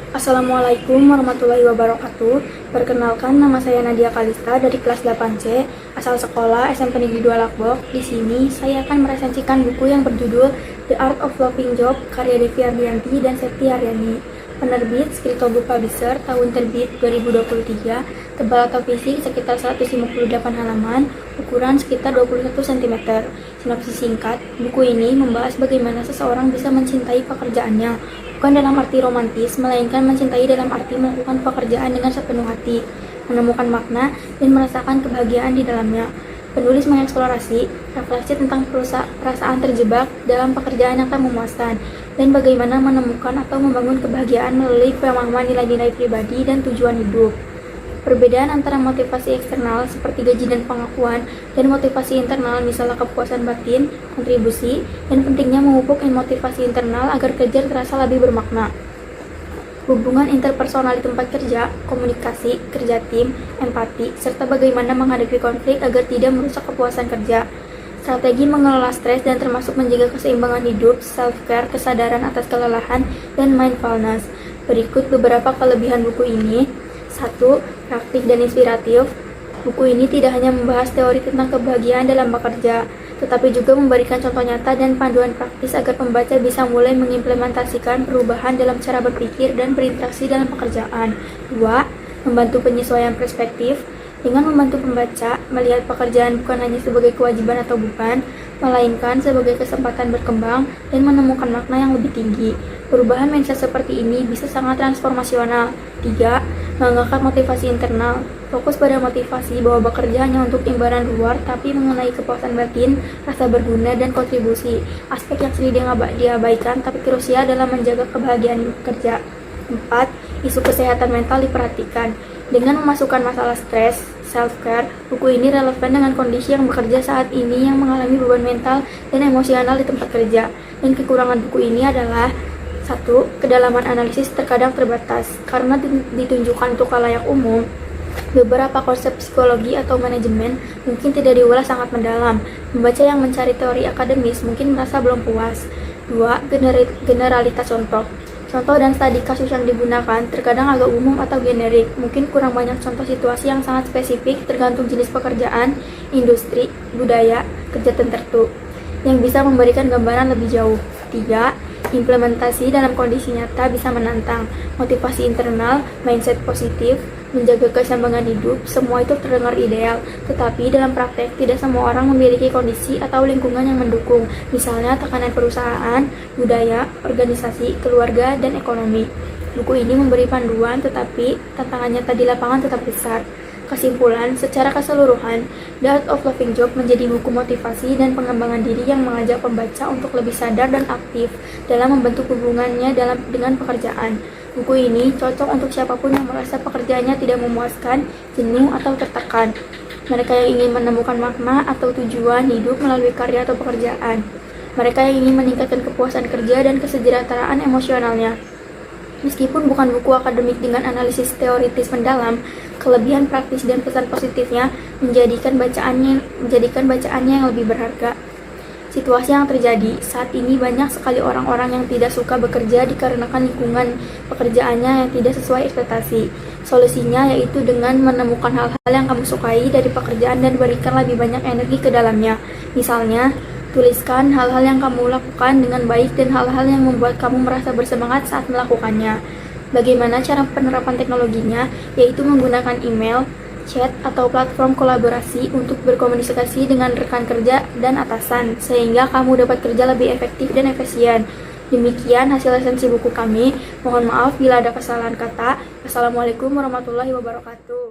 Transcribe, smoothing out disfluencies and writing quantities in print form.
Assalamualaikum warahmatullahi wabarakatuh. Perkenalkan, nama saya Nadia Kalista dari kelas 8C, asal sekolah SMP Negeri 2 Lakbok. Di sini saya akan meresensikan buku yang berjudul The Art of Loving Job karya Devi Ardianti dan Septi Aryani. Penerbit Skrito Book Publisher, tahun terbit 2023, tebal atau fisik sekitar 158 halaman, ukuran sekitar 21 cm. Sinopsis singkat, buku ini membahas bagaimana seseorang bisa mencintai pekerjaannya, bukan dalam arti romantis, melainkan mencintai dalam arti melakukan pekerjaan dengan sepenuh hati, menemukan makna, dan merasakan kebahagiaan di dalamnya. Penulis mengeksplorasi refleksi tentang perasaan terjebak dalam pekerjaan yang tak memuaskan, dan bagaimana menemukan atau membangun kebahagiaan melalui pemahaman nilai-nilai pribadi dan tujuan hidup. Perbedaan antara motivasi eksternal seperti gaji dan pengakuan dan motivasi internal misalnya kepuasan batin, kontribusi, dan pentingnya memupuk motivasi internal agar kerja terasa lebih bermakna. Hubungan interpersonal di tempat kerja, komunikasi, kerja tim, empati, serta bagaimana menghadapi konflik agar tidak merusak kepuasan kerja. Strategi mengelola stres dan termasuk menjaga keseimbangan hidup, self-care, kesadaran atas kelelahan, dan mindfulness. Berikut beberapa kelebihan buku ini. 1. Praktik dan inspiratif. Buku ini tidak hanya membahas teori tentang kebahagiaan dalam bekerja, tetapi juga memberikan contoh nyata dan panduan praktis agar pembaca bisa mulai mengimplementasikan perubahan dalam cara berpikir dan berinteraksi dalam pekerjaan. 2. Membantu penyesuaian perspektif. Dengan membantu pembaca melihat pekerjaan bukan hanya sebagai kewajiban atau beban, melainkan sebagai kesempatan berkembang dan menemukan makna yang lebih tinggi. Perubahan mindset seperti ini bisa sangat transformasional. 3. Mengangkat motivasi internal. Fokus pada motivasi bahwa bekerja hanya untuk imbalan luar, tapi mengenai kepuasan batin, rasa berguna, dan kontribusi. Aspek yang sering diabaikan, tapi krusial dalam menjaga kebahagiaan kerja. 4. Isu kesehatan mental diperhatikan. Dengan memasukkan masalah stres, self-care, buku ini relevan dengan kondisi yang bekerja saat ini yang mengalami beban mental dan emosional di tempat kerja. Dan kekurangan buku ini adalah 1. Kedalaman analisis terkadang terbatas. Karena ditunjukkan untuk khalayak umum, beberapa konsep psikologi atau manajemen mungkin tidak diulas sangat mendalam. Pembaca yang mencari teori akademis mungkin merasa belum puas. 2. Generalitas contoh. Contoh dan studi kasus yang digunakan terkadang agak umum atau generik, mungkin kurang banyak contoh situasi yang sangat spesifik tergantung jenis pekerjaan, industri, budaya, kerja tertentu, yang bisa memberikan gambaran lebih jauh. 3. Implementasi dalam kondisi nyata bisa menantang. Motivasi internal, mindset positif, menjaga keseimbangan hidup, semua itu terdengar ideal, tetapi dalam praktek tidak semua orang memiliki kondisi atau lingkungan yang mendukung, misalnya tekanan perusahaan, budaya, organisasi, keluarga, dan ekonomi. Buku ini memberi panduan, tetapi tantangan nyata di lapangan tetap besar. Kesimpulan, secara keseluruhan, The Art of Loving Job menjadi buku motivasi dan pengembangan diri yang mengajak pembaca untuk lebih sadar dan aktif dalam membentuk hubungannya dengan pekerjaan. Buku ini cocok untuk siapapun yang merasa pekerjaannya tidak memuaskan, jenuh, atau tertekan. Mereka yang ingin menemukan makna atau tujuan hidup melalui karya atau pekerjaan. Mereka yang ingin meningkatkan kepuasan kerja dan kesejahteraan emosionalnya. Meskipun bukan buku akademik dengan analisis teoritis mendalam, kelebihan praktis dan pesan positifnya menjadikan bacaannya yang lebih berharga. Situasi yang terjadi saat ini, banyak sekali orang-orang yang tidak suka bekerja dikarenakan lingkungan pekerjaannya yang tidak sesuai ekspektasi. Solusinya yaitu dengan menemukan hal-hal yang kamu sukai dari pekerjaan dan berikan lebih banyak energi ke dalamnya. Misalnya, tuliskan hal-hal yang kamu lakukan dengan baik dan hal-hal yang membuat kamu merasa bersemangat saat melakukannya. Bagaimana cara penerapan teknologinya? Yaitu menggunakan email, chat, atau platform kolaborasi untuk berkomunikasi dengan rekan kerja dan atasan, sehingga kamu dapat kerja lebih efektif dan efisien. Demikian hasil resensi buku kami. Mohon maaf bila ada kesalahan kata. Wassalamualaikum warahmatullahi wabarakatuh.